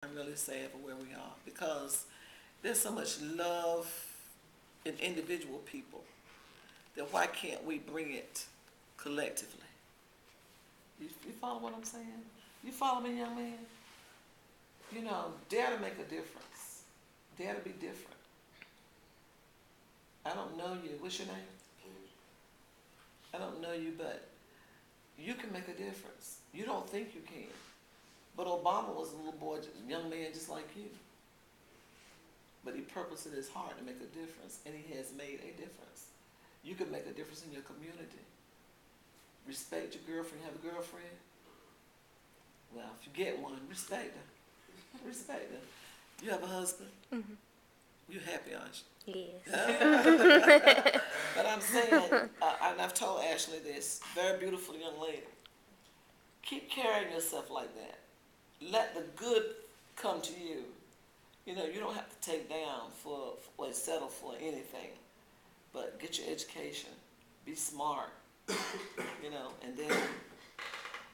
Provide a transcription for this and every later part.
I'm really sad for where we are because there's so much love in individual people that why can't we bring it collectively? You follow what I'm saying? You follow me, young man? You know, dare to make a difference. Dare to be different. I don't know you. What's your name? I don't know you, but you can make a difference. You don't think you can. But Obama was a little boy, young man just like you. But he purposed in his heart to make a difference, and he has made a difference. You can make a difference in your community. Respect your girlfriend. You have a girlfriend? Well, if you get one, respect her. Respect her. You have a husband? Mm-hmm. You happy, aren't you? Yes. But I'm saying, and I've told Ashley this, very beautiful young lady, keep carrying yourself like that. Let the good come to you. You know, you don't have to take down or settle for anything, but get your education, be smart, you know, and then,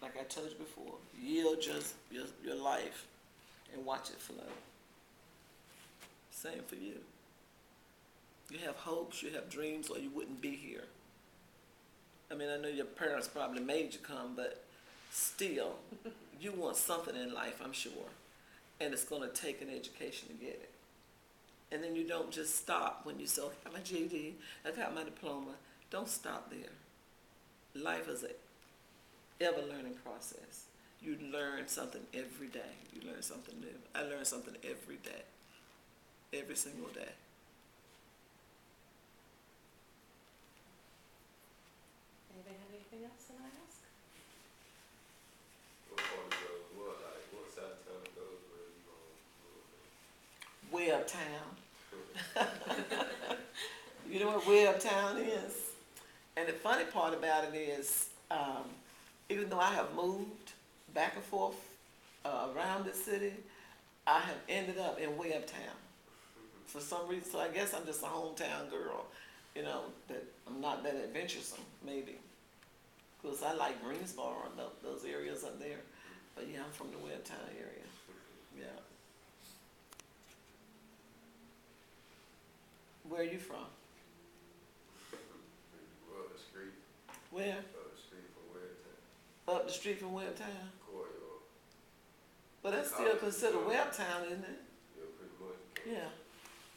like I told you before, yield your life and watch it flow. Same for you. You have hopes, you have dreams, or you wouldn't be here. I mean, I know your parents probably made you come, but still, you want something in life, I'm sure. And it's going to take an education to get it. And then you don't just stop when you say, okay, I got my GED, I got my diploma. Don't stop there. Life is an ever-learning process. You learn something every day. You learn something new. I learn something every day. Every single day. Anybody have anything else to ask? What part of the what, like, what side of town goes where you Way uptown. You know what way uptown is? And the funny part about it is, even though I have moved back and forth around the city, I have ended up in way uptown. For some reason, so I guess I'm just a hometown girl, you know, that I'm not that adventuresome, maybe. Because I like Greensboro and those areas up there. But yeah, I'm from the way uptown area. Yeah. Where are you from? Well, the street, Where? the street from Webtown, Up the street from way uptown? Corridor. But that's still considered way uptown, isn't it? Yeah, pretty much. Yeah.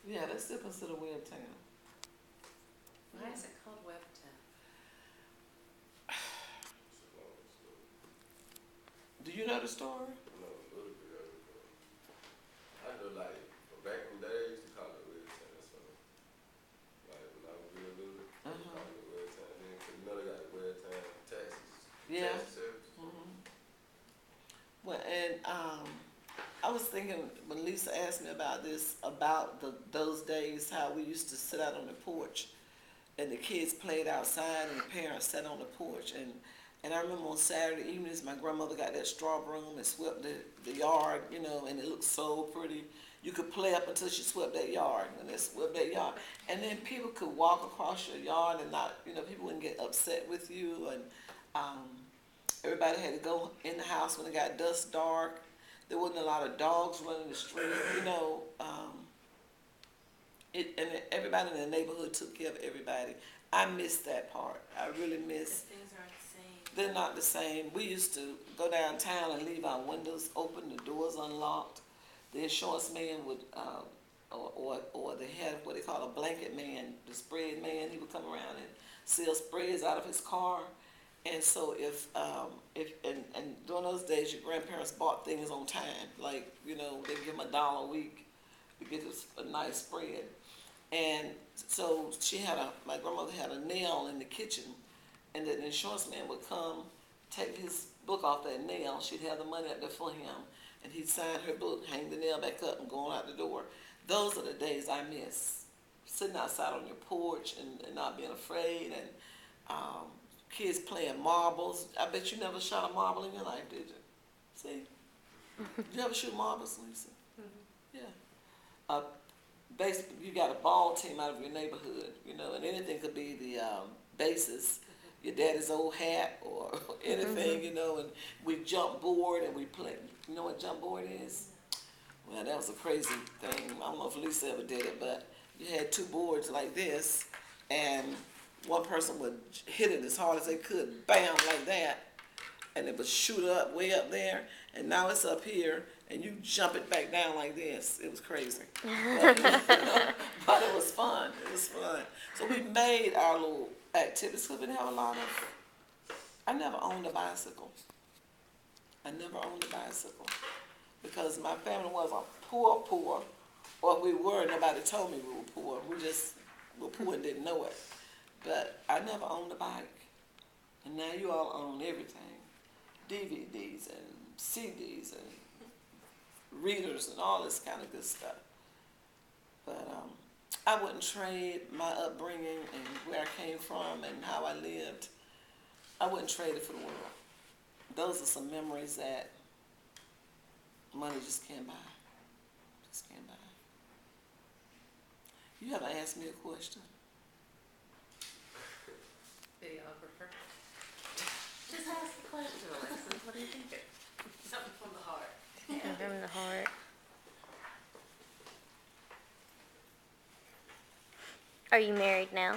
Yeah, that's still considered way uptown. Why is it called Webtown? It's a long story. Do you know the story? I know a little bit of it, but I know, like, back in the day, they used to call it Webtown, so, like, when I was real little, they used to call it Webtown then, because you know they got Webtown taxes. Yeah. Taxi service. Mm-hmm. Well, and I was thinking when Lisa asked me about this, about those days, how we used to sit out on the porch and the kids played outside and the parents sat on the porch. And I remember on Saturday evenings, my grandmother got that straw broom and swept the yard, you know, and it looked so pretty. You could play up until she swept that yard, and they swept that yard. And then people could walk across your yard and not, you know, people wouldn't get upset with you. And everybody had to go in the house when it got dusk dark. There wasn't a lot of dogs running the street, you know. And everybody in the neighborhood took care of everybody. I miss that part. I really miss. Things aren't the same. They're not the same. We used to go downtown and leave our windows open, the doors unlocked. The insurance man would, or they had what they call a blanket man, the spread man. He would come around and sell spreads out of his car. And so if during those days your grandparents bought things on time, like, you know, they'd give them $1 a week to get a nice spread. And so my grandmother had a nail in the kitchen, and the insurance man would come, take his book off that nail. She'd have the money up there for him, and he'd sign her book, hang the nail back up, and go on out the door. Those are the days I miss. Sitting outside on your porch and not being afraid, and kids playing marbles. I bet you never shot a marble in your life, did you? See? Did you ever shoot marbles, Lisa? Mm-hmm. Yeah. Basically, you got a ball team out of your neighborhood, you know, and anything could be the basis, your daddy's old hat or anything, you know, and we jump board and we play. You know what jump board is? that was a crazy thing. I don't know if Lisa ever did it, but you had two boards like this, and one person would hit it as hard as they could, bam, like that, and it would shoot up way up there, and now it's up here, and you jump it back down like this. It was crazy. But it was fun. It was fun. So we made our little activities, because we didn't have a lot of, I never owned a bicycle. Because my family wasn't poor, or we were, nobody told me we were poor. We just were poor and didn't know it. But I never owned a bike. And now you all own everything. DVDs and CDs and readers and all this kind of good stuff. But I wouldn't trade my upbringing and where I came from and how I lived. I wouldn't trade it for the world. Those are some memories that money just can't buy. Just can't buy. You haven't asked me a question. Videographer. Just ask the question, Alexis. What do you think? Something from the heart. From the heart. Are you married now?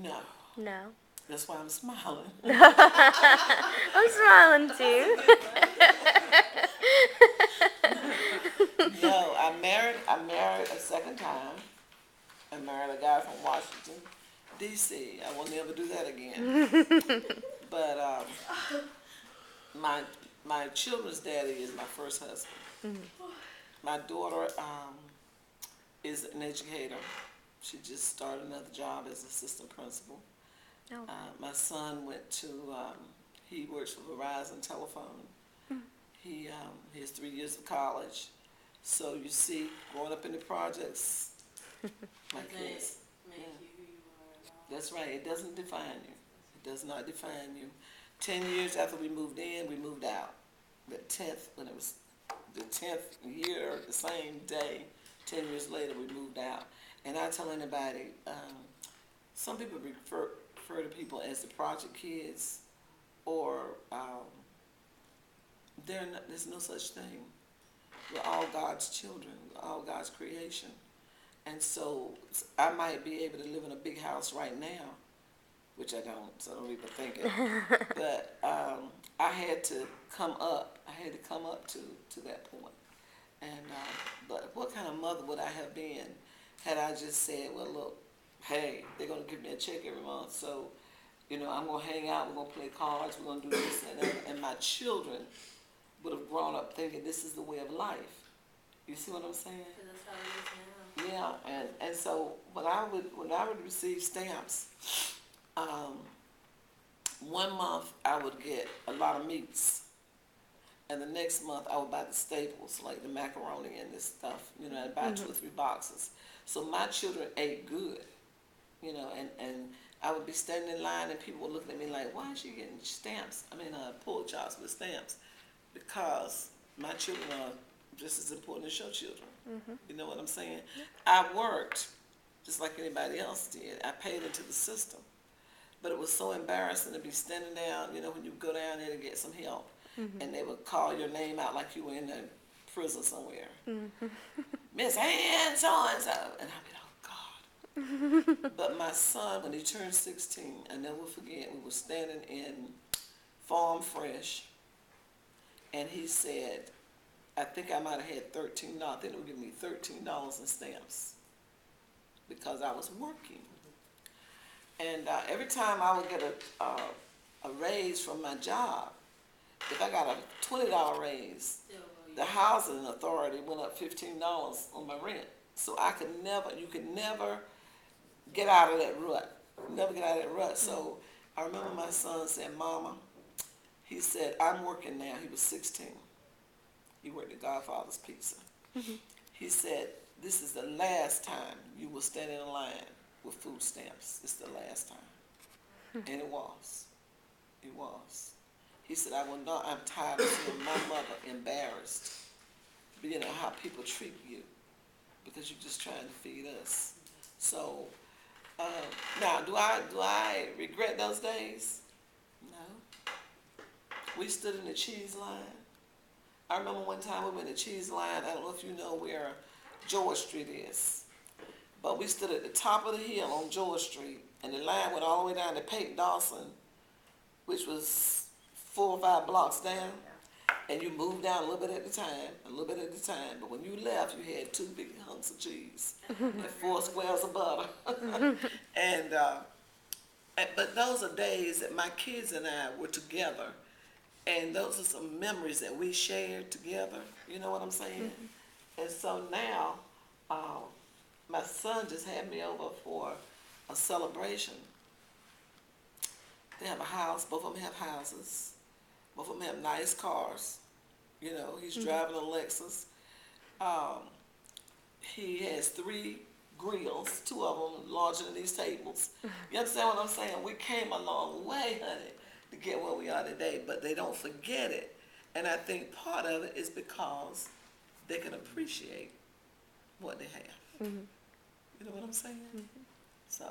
No. No. That's why I'm smiling. I'm smiling too. No, I married a second time. I married a guy from Washington, D.C. I will never do that again. But my children's daddy is my first husband. My daughter is an educator. She just started another job as assistant principal. Oh. My son went to, he works for Verizon Telephone. He has 3 years of college. So you see, growing up in the projects, my kids. Make you who you are at all. That's right. It doesn't define you. It does not define you. 10 years after we moved in, we moved out. The 10th, when it was the 10th year, the same day, 10 years later, we moved out. And I tell anybody, some people refer to people as the project kids, or there's no such thing. We're all God's children. We're all God's creation. And so I might be able to live in a big house right now, which I don't, so I don't even think it. But I had to come up. I had to come up to that point. And but what kind of mother would I have been had I just said, well, look, hey, they're going to give me a check every month, so, you know, I'm going to hang out, we're going to play cards, we're going to do this and that. And my children would have grown up thinking this is the way of life. You see what I'm saying? Because that's how it is now. Yeah, and so when I would receive stamps, 1 month I would get a lot of meats, and the next month I would buy the staples like the macaroni and this stuff. You know, I'd buy 2 or 3 boxes. So my children ate good, you know, and I would be standing in line and people would look at me like, why is she getting stamps? I mean, pork chops with stamps, because my children are just as important as your children. You know what I'm saying? I worked just like anybody else did. I paid into the system. But it was so embarrassing to be standing down, you know, when you go down there to get some help, and they would call your name out like you were in a prison somewhere. Miss Ann so-and-so. And I'd be like, oh, God. But my son, when he turned 16, I never forget, we were standing in Farm Fresh, and he said, I think I might have had $13. I think they would give me $13 in stamps because I was working. And every time I would get a raise from my job, if I got a $20 raise, the housing authority went up $15 on my rent. So you could never get out of that rut. Never get out of that rut. So I remember my son said, Mama, he said, I'm working now. He was 16. He worked at Godfather's Pizza. He said, this is the last time you will stand in a line with food stamps. It's the last time. And it was. It was. He said, I'm tired of seeing my mother embarrassed, you know, how people treat you because you're just trying to feed us. So, now, do I regret those days? No. We stood in the cheese line. I remember one time we went to Cheese Line. I don't know if you know where George Street is. But we stood at the top of the hill on George Street, and the line went all the way down to Peyton Dawson, which was 4 or 5 blocks down. And you moved down a little bit at a time, a little bit at a time. But when you left, you had 2 big hunks of cheese and 4 squares of butter. But those are days that my kids and I were together. And those are some memories that we shared together. You know what I'm saying? And so now, my son just had me over for a celebration. They have a house. Both of them have houses. Both of them have nice cars. You know, he's driving a Lexus. He has 3 grills, 2 of them larger than these tables. You understand what I'm saying? We came a long way, honey, to get where we are today, but they don't forget it. And I think part of it is because they can appreciate what they have. You know what I'm saying? So.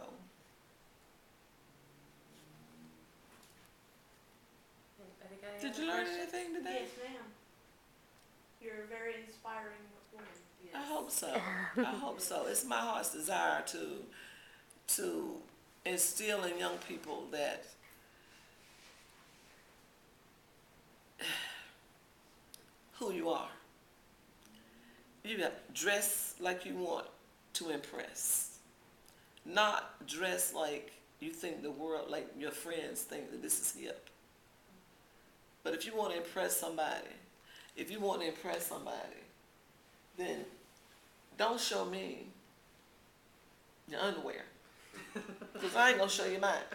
Did you learn anything today? Yes, ma'am. You're a very inspiring woman. Yes. I hope so. I hope so. It's my heart's desire to instill in young people that who you are. You got to dress like you want to impress. Not dress like you think the world, like your friends think that this is hip. But if you want to impress somebody, then don't show me your underwear. Because I ain't going to show you mine.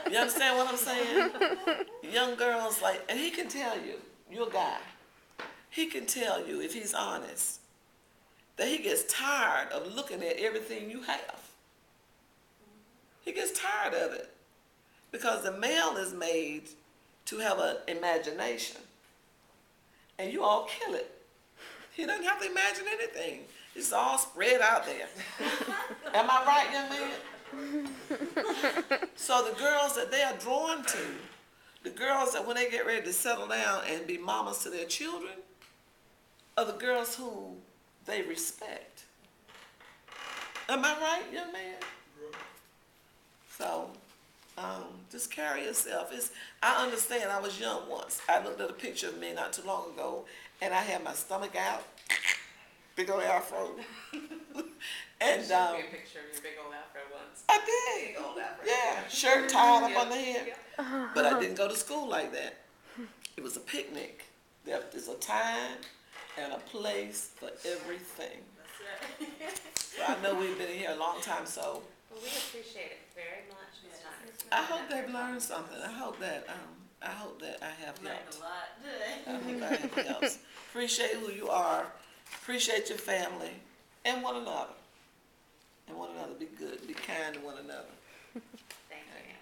You understand what I'm saying? Young girls, like, and he can tell you, you're a guy. He can tell you, if he's honest, that he gets tired of looking at everything you have. He gets tired of it. Because the male is made to have an imagination. And you all kill it. He doesn't have to imagine anything. It's all spread out there. Am I right, young man? So the girls that they are drawn to, the girls that when they get ready to settle down and be mamas to their children, are the girls who they respect. Am I right, young man? So, just carry yourself. I understand. I was young once. I looked at a picture of me not too long ago, and I had my stomach out, big old afro. And You showed me a picture of your big old afro once. I did. Big old afro. Yeah, shirt tied up on the head. Yeah. But I didn't go to school like that. It was a picnic. There's a time and a place for everything. That's right. So I know we've been here a long time, so Well, we appreciate it very much this time. I hope they've learned something. I hope that I have Learned helped. a lot today. I hope I have helped. Appreciate who you are. Appreciate your family and one another. And one another. Be good. Be kind to one another. Thank you.